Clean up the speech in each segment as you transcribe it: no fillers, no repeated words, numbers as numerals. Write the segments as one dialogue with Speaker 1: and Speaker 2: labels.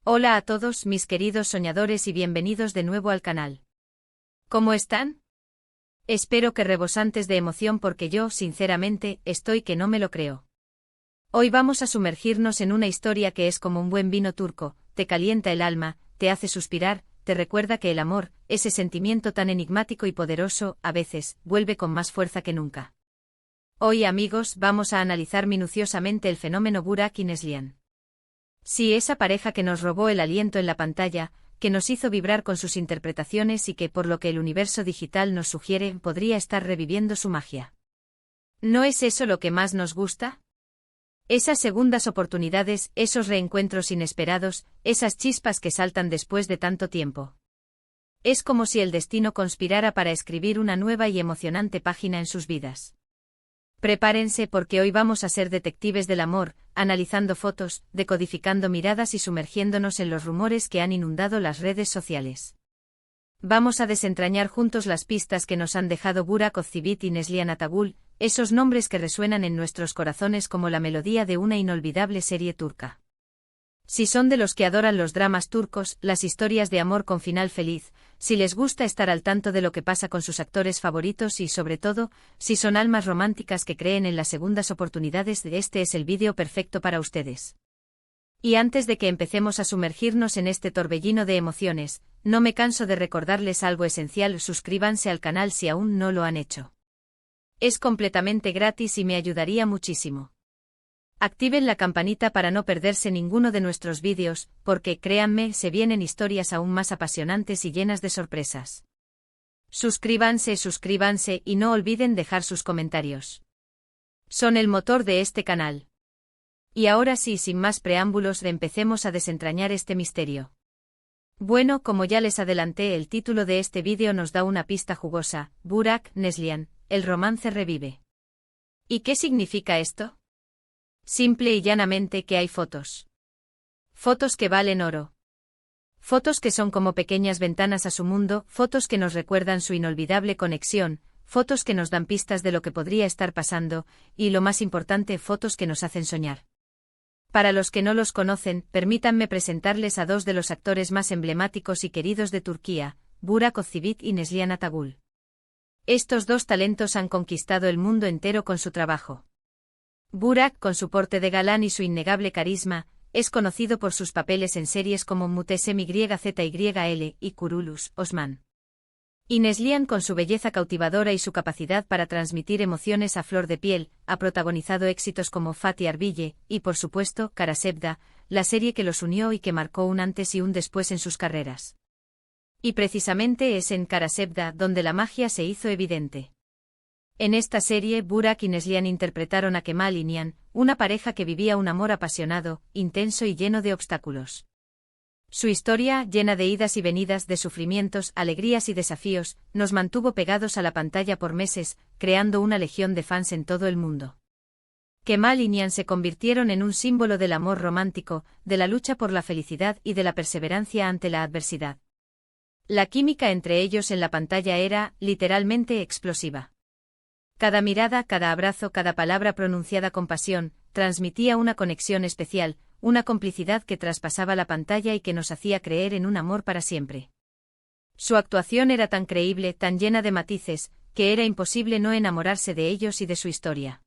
Speaker 1: Hola a todos mis queridos soñadores y bienvenidos de nuevo al canal. ¿Cómo están? Espero que rebosantes de emoción porque yo, sinceramente, estoy que no me lo creo. Hoy vamos a sumergirnos en una historia que es como un buen vino turco, te calienta el alma, te hace suspirar, te recuerda que el amor, ese sentimiento tan enigmático y poderoso, a veces, vuelve con más fuerza que nunca. Hoy, amigos, vamos a analizar minuciosamente el fenómeno Burak y Neslihan. Sí, esa pareja que nos robó el aliento en la pantalla, que nos hizo vibrar con sus interpretaciones y que, por lo que el universo digital nos sugiere, podría estar reviviendo su magia. ¿No es eso lo que más nos gusta? Esas segundas oportunidades, esos reencuentros inesperados, esas chispas que saltan después de tanto tiempo. Es como si el destino conspirara para escribir una nueva y emocionante página en sus vidas. Prepárense porque hoy vamos a ser detectives del amor, analizando fotos, decodificando miradas y sumergiéndonos en los rumores que han inundado las redes sociales. Vamos a desentrañar juntos las pistas que nos han dejado Burak Özçivit y Neslihan Atagül, esos nombres que resuenan en nuestros corazones como la melodía de una inolvidable serie turca. Si son de los que adoran los dramas turcos, las historias de amor con final feliz, si les gusta estar al tanto de lo que pasa con sus actores favoritos y, sobre todo, si son almas románticas que creen en las segundas oportunidades, este es el vídeo perfecto para ustedes. Y antes de que empecemos a sumergirnos en este torbellino de emociones, no me canso de recordarles algo esencial: suscríbanse al canal si aún no lo han hecho. Es completamente gratis y me ayudaría muchísimo. Activen la campanita para no perderse ninguno de nuestros vídeos, porque, créanme, se vienen historias aún más apasionantes y llenas de sorpresas. Suscríbanse y no olviden dejar sus comentarios. Son el motor de este canal. Y ahora sí, sin más preámbulos, empecemos a desentrañar este misterio. Bueno, como ya les adelanté, el título de este vídeo nos da una pista jugosa: Burak, Neslihan, el romance revive. ¿Y qué significa esto? Simple y llanamente que hay fotos. Fotos que valen oro. Fotos que son como pequeñas ventanas a su mundo, fotos que nos recuerdan su inolvidable conexión, fotos que nos dan pistas de lo que podría estar pasando, y lo más importante, fotos que nos hacen soñar. Para los que no los conocen, permítanme presentarles a dos de los actores más emblemáticos y queridos de Turquía, Burak Özçivit y Neslihan Atagül. Estos dos talentos han conquistado el mundo entero con su trabajo. Burak, con su porte de galán y su innegable carisma, es conocido por sus papeles en series como Muhteşem YZYL y Kuruluş, Osman. Y Neslihan, con su belleza cautivadora y su capacidad para transmitir emociones a flor de piel, ha protagonizado éxitos como Fatih Arville y, por supuesto, Kara Sevda, la serie que los unió y que marcó un antes y un después en sus carreras. Y precisamente es en Kara Sevda donde la magia se hizo evidente. En esta serie, Burak y Neslihan interpretaron a Kemal y Nihan, una pareja que vivía un amor apasionado, intenso y lleno de obstáculos. Su historia, llena de idas y venidas, de sufrimientos, alegrías y desafíos, nos mantuvo pegados a la pantalla por meses, creando una legión de fans en todo el mundo. Kemal y Nihan se convirtieron en un símbolo del amor romántico, de la lucha por la felicidad y de la perseverancia ante la adversidad. La química entre ellos en la pantalla era, literalmente, explosiva. Cada mirada, cada abrazo, cada palabra pronunciada con pasión, transmitía una conexión especial, una complicidad que traspasaba la pantalla y que nos hacía creer en un amor para siempre. Su actuación era tan creíble, tan llena de matices, que era imposible no enamorarse de ellos y de su historia.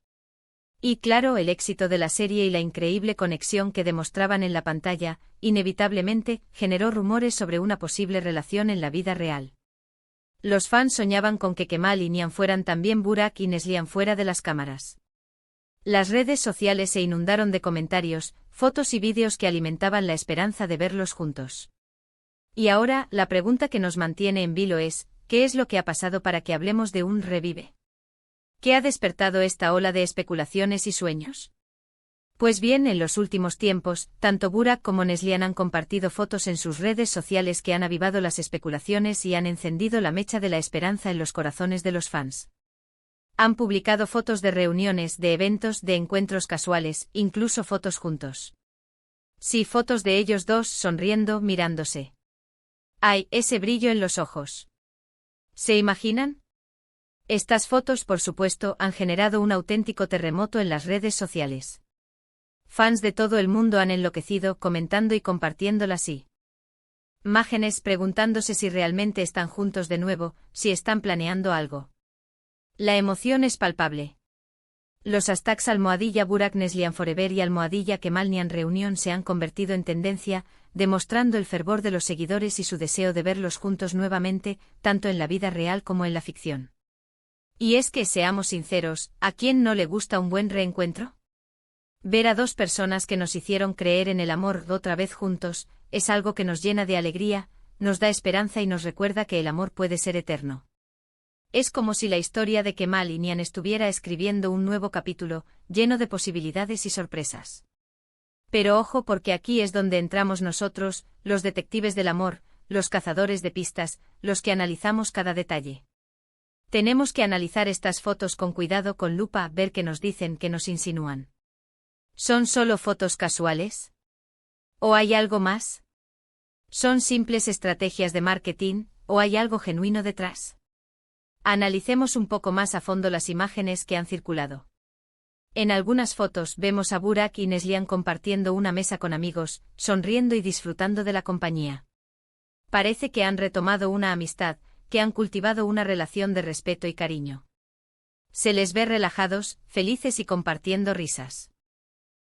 Speaker 1: Y claro, el éxito de la serie y la increíble conexión que demostraban en la pantalla, inevitablemente, generó rumores sobre una posible relación en la vida real. Los fans soñaban con que Kemal y Nihan fueran también Burak y Neslihan fuera de las cámaras. Las redes sociales se inundaron de comentarios, fotos y vídeos que alimentaban la esperanza de verlos juntos. Y ahora, la pregunta que nos mantiene en vilo es: ¿qué es lo que ha pasado para que hablemos de un revive? ¿Qué ha despertado esta ola de especulaciones y sueños? Pues bien, en los últimos tiempos, tanto Burak como Neslihan han compartido fotos en sus redes sociales que han avivado las especulaciones y han encendido la mecha de la esperanza en los corazones de los fans. Han publicado fotos de reuniones, de eventos, de encuentros casuales, incluso fotos juntos. Sí, fotos de ellos dos sonriendo, mirándose. ¡Ay, ese brillo en los ojos! ¿Se imaginan? Estas fotos, por supuesto, han generado un auténtico terremoto en las redes sociales. Fans de todo el mundo han enloquecido comentando y compartiéndolas y imágenes preguntándose si realmente están juntos de nuevo, si están planeando algo. La emoción es palpable. Los hashtags almohadilla Burak Neslihan Forever y almohadilla Kemal Nian Reunión se han convertido en tendencia, demostrando el fervor de los seguidores y su deseo de verlos juntos nuevamente, tanto en la vida real como en la ficción. Y es que, seamos sinceros, ¿a quién no le gusta un buen reencuentro? Ver a dos personas que nos hicieron creer en el amor otra vez juntos, es algo que nos llena de alegría, nos da esperanza y nos recuerda que el amor puede ser eterno. Es como si la historia de Kemal y Nian estuviera escribiendo un nuevo capítulo, lleno de posibilidades y sorpresas. Pero ojo, porque aquí es donde entramos nosotros, los detectives del amor, los cazadores de pistas, los que analizamos cada detalle. Tenemos que analizar estas fotos con cuidado, con lupa, ver qué nos dicen, qué nos insinúan. ¿Son solo fotos casuales? ¿O hay algo más? ¿Son simples estrategias de marketing, o hay algo genuino detrás? Analicemos un poco más a fondo las imágenes que han circulado. En algunas fotos vemos a Burak y Neslihan compartiendo una mesa con amigos, sonriendo y disfrutando de la compañía. Parece que han retomado una amistad, que han cultivado una relación de respeto y cariño. Se les ve relajados, felices y compartiendo risas.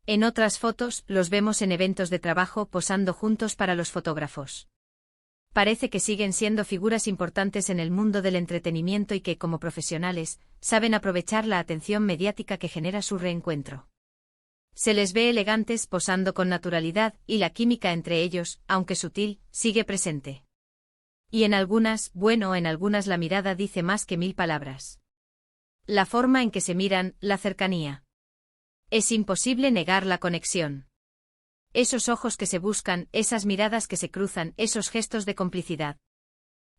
Speaker 1: En otras fotos, los vemos en eventos de trabajo posando juntos para los fotógrafos. Parece que siguen siendo figuras importantes en el mundo del entretenimiento y que, como profesionales, saben aprovechar la atención mediática que genera su reencuentro. Se les ve elegantes posando con naturalidad y la química entre ellos, aunque sutil, sigue presente. Y en algunas la mirada dice más que 1000 palabras. La forma en que se miran, la cercanía. Es imposible negar la conexión. Esos ojos que se buscan, esas miradas que se cruzan, esos gestos de complicidad.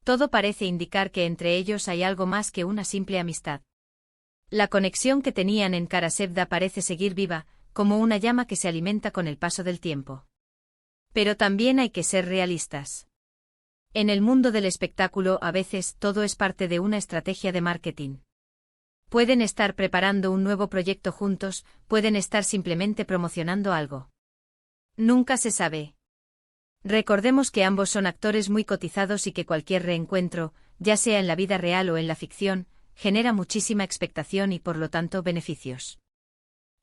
Speaker 1: Todo parece indicar que entre ellos hay algo más que una simple amistad. La conexión que tenían en Karasevda parece seguir viva, como una llama que se alimenta con el paso del tiempo. Pero también hay que ser realistas. En el mundo del espectáculo a veces todo es parte de una estrategia de marketing. Pueden estar preparando un nuevo proyecto juntos, pueden estar simplemente promocionando algo. Nunca se sabe. Recordemos que ambos son actores muy cotizados y que cualquier reencuentro, ya sea en la vida real o en la ficción, genera muchísima expectación y por lo tanto beneficios.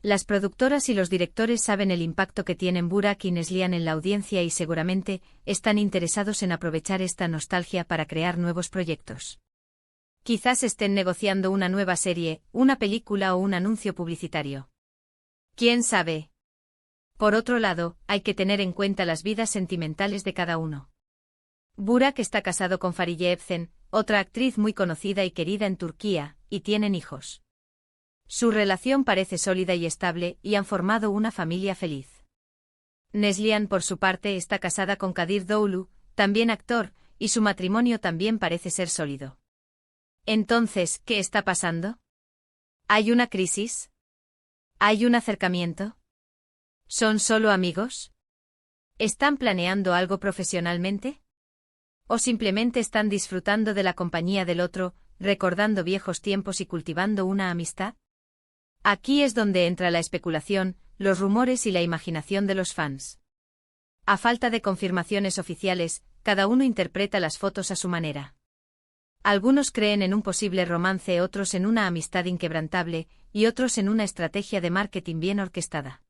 Speaker 1: Las productoras y los directores saben el impacto que tienen Burak y Neslihan en la audiencia y seguramente están interesados en aprovechar esta nostalgia para crear nuevos proyectos. Quizás estén negociando una nueva serie, una película o un anuncio publicitario. ¿Quién sabe? Por otro lado, hay que tener en cuenta las vidas sentimentales de cada uno. Burak está casado con Fariye Evcen, otra actriz muy conocida y querida en Turquía, y tienen hijos. Su relación parece sólida y estable, y han formado una familia feliz. Neslihan, por su parte, está casada con Kadir Doğulu, también actor, y su matrimonio también parece ser sólido. Entonces, ¿qué está pasando? ¿Hay una crisis? ¿Hay un acercamiento? ¿Son solo amigos? ¿Están planeando algo profesionalmente? ¿O simplemente están disfrutando de la compañía del otro, recordando viejos tiempos y cultivando una amistad? Aquí es donde entra la especulación, los rumores y la imaginación de los fans. A falta de confirmaciones oficiales, cada uno interpreta las fotos a su manera. Algunos creen en un posible romance, otros en una amistad inquebrantable, y otros en una estrategia de marketing bien orquestada.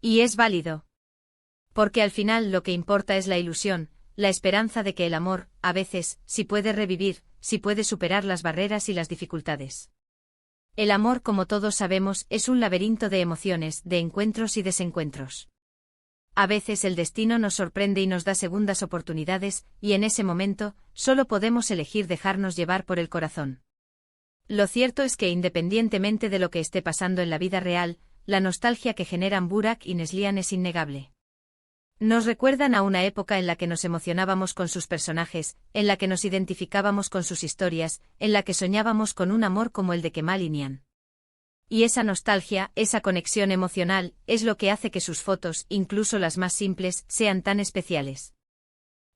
Speaker 1: Y es válido. Porque al final lo que importa es la ilusión, la esperanza de que el amor, a veces, sí puede revivir, sí puede superar las barreras y las dificultades. El amor, como todos sabemos, es un laberinto de emociones, de encuentros y desencuentros. A veces el destino nos sorprende y nos da segundas oportunidades, y en ese momento, solo podemos elegir dejarnos llevar por el corazón. Lo cierto es que independientemente de lo que esté pasando en la vida real, la nostalgia que generan Burak y Neslihan es innegable. Nos recuerdan a una época en la que nos emocionábamos con sus personajes, en la que nos identificábamos con sus historias, en la que soñábamos con un amor como el de Kemal y Nian. Y esa nostalgia, esa conexión emocional, es lo que hace que sus fotos, incluso las más simples, sean tan especiales.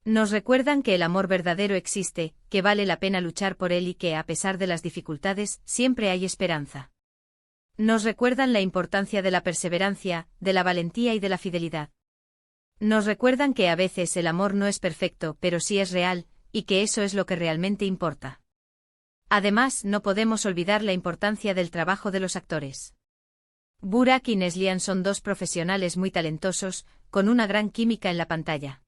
Speaker 1: Nos recuerdan que el amor verdadero existe, que vale la pena luchar por él y que, a pesar de las dificultades, siempre hay esperanza. Nos recuerdan la importancia de la perseverancia, de la valentía y de la fidelidad. Nos recuerdan que a veces el amor no es perfecto, pero sí es real, y que eso es lo que realmente importa. Además, no podemos olvidar la importancia del trabajo de los actores. Burak y Neslihan son dos profesionales muy talentosos, con una gran química en la pantalla.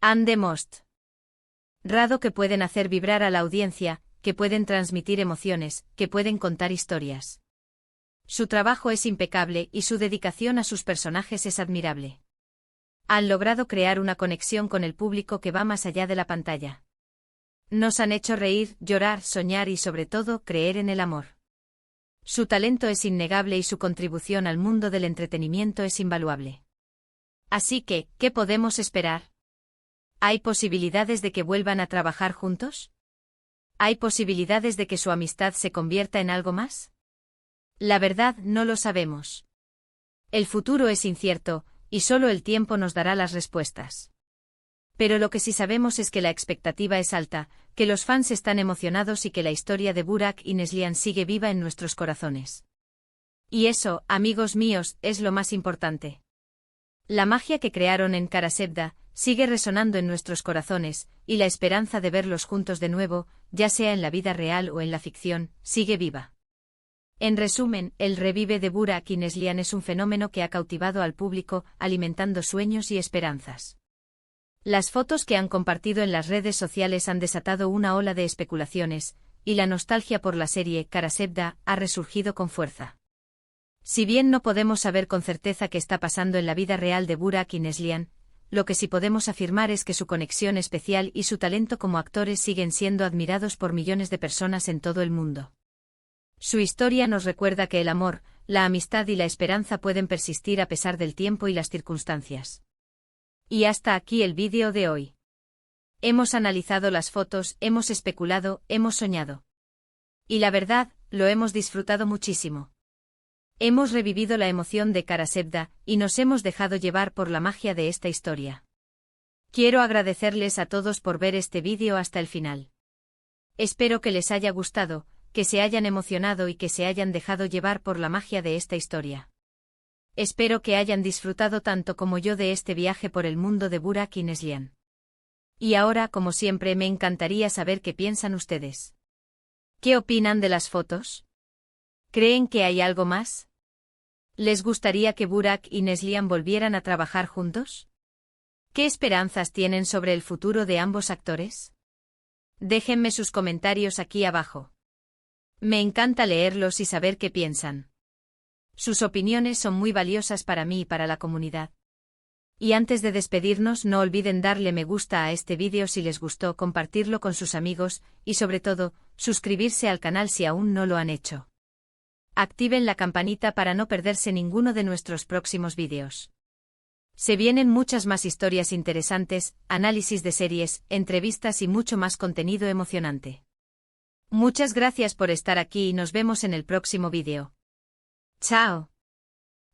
Speaker 1: Han demostrado que pueden hacer vibrar a la audiencia, que pueden transmitir emociones, que pueden contar historias. Su trabajo es impecable y su dedicación a sus personajes es admirable. Han logrado crear una conexión con el público que va más allá de la pantalla. Nos han hecho reír, llorar, soñar y sobre todo creer en el amor. Su talento es innegable y su contribución al mundo del entretenimiento es invaluable. Así que, ¿qué podemos esperar? ¿Hay posibilidades de que vuelvan a trabajar juntos? ¿Hay posibilidades de que su amistad se convierta en algo más? La verdad, no lo sabemos. El futuro es incierto, y solo el tiempo nos dará las respuestas. Pero lo que sí sabemos es que la expectativa es alta, que los fans están emocionados y que la historia de Burak y Neslihan sigue viva en nuestros corazones. Y eso, amigos míos, es lo más importante. La magia que crearon en Kara Sevda sigue resonando en nuestros corazones, y la esperanza de verlos juntos de nuevo, ya sea en la vida real o en la ficción, sigue viva. En resumen, el revive de Burak y Neslihan es un fenómeno que ha cautivado al público, alimentando sueños y esperanzas. Las fotos que han compartido en las redes sociales han desatado una ola de especulaciones, y la nostalgia por la serie Kara Sevda ha resurgido con fuerza. Si bien no podemos saber con certeza qué está pasando en la vida real de Burak y Neslihan, lo que sí podemos afirmar es que su conexión especial y su talento como actores siguen siendo admirados por millones de personas en todo el mundo. Su historia nos recuerda que el amor, la amistad y la esperanza pueden persistir a pesar del tiempo y las circunstancias. Y hasta aquí el vídeo de hoy. Hemos analizado las fotos, hemos especulado, hemos soñado. Y la verdad, lo hemos disfrutado muchísimo. Hemos revivido la emoción de Kara Sevda, y nos hemos dejado llevar por la magia de esta historia. Quiero agradecerles a todos por ver este vídeo hasta el final. Espero que les haya gustado, que se hayan emocionado y que se hayan dejado llevar por la magia de esta historia. Espero que hayan disfrutado tanto como yo de este viaje por el mundo de Burak y Neslihan. Y ahora, como siempre, me encantaría saber qué piensan ustedes. ¿Qué opinan de las fotos? ¿Creen que hay algo más? ¿Les gustaría que Burak y Neslihan volvieran a trabajar juntos? ¿Qué esperanzas tienen sobre el futuro de ambos actores? Déjenme sus comentarios aquí abajo. Me encanta leerlos y saber qué piensan. Sus opiniones son muy valiosas para mí y para la comunidad. Y antes de despedirnos, no olviden darle me gusta a este vídeo si les gustó, compartirlo con sus amigos, y sobre todo, suscribirse al canal si aún no lo han hecho. Activen la campanita para no perderse ninguno de nuestros próximos vídeos. Se vienen muchas más historias interesantes, análisis de series, entrevistas y mucho más contenido emocionante. Muchas gracias por estar aquí y nos vemos en el próximo vídeo. ¡Chao!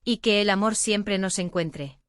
Speaker 1: Y que el amor siempre nos encuentre.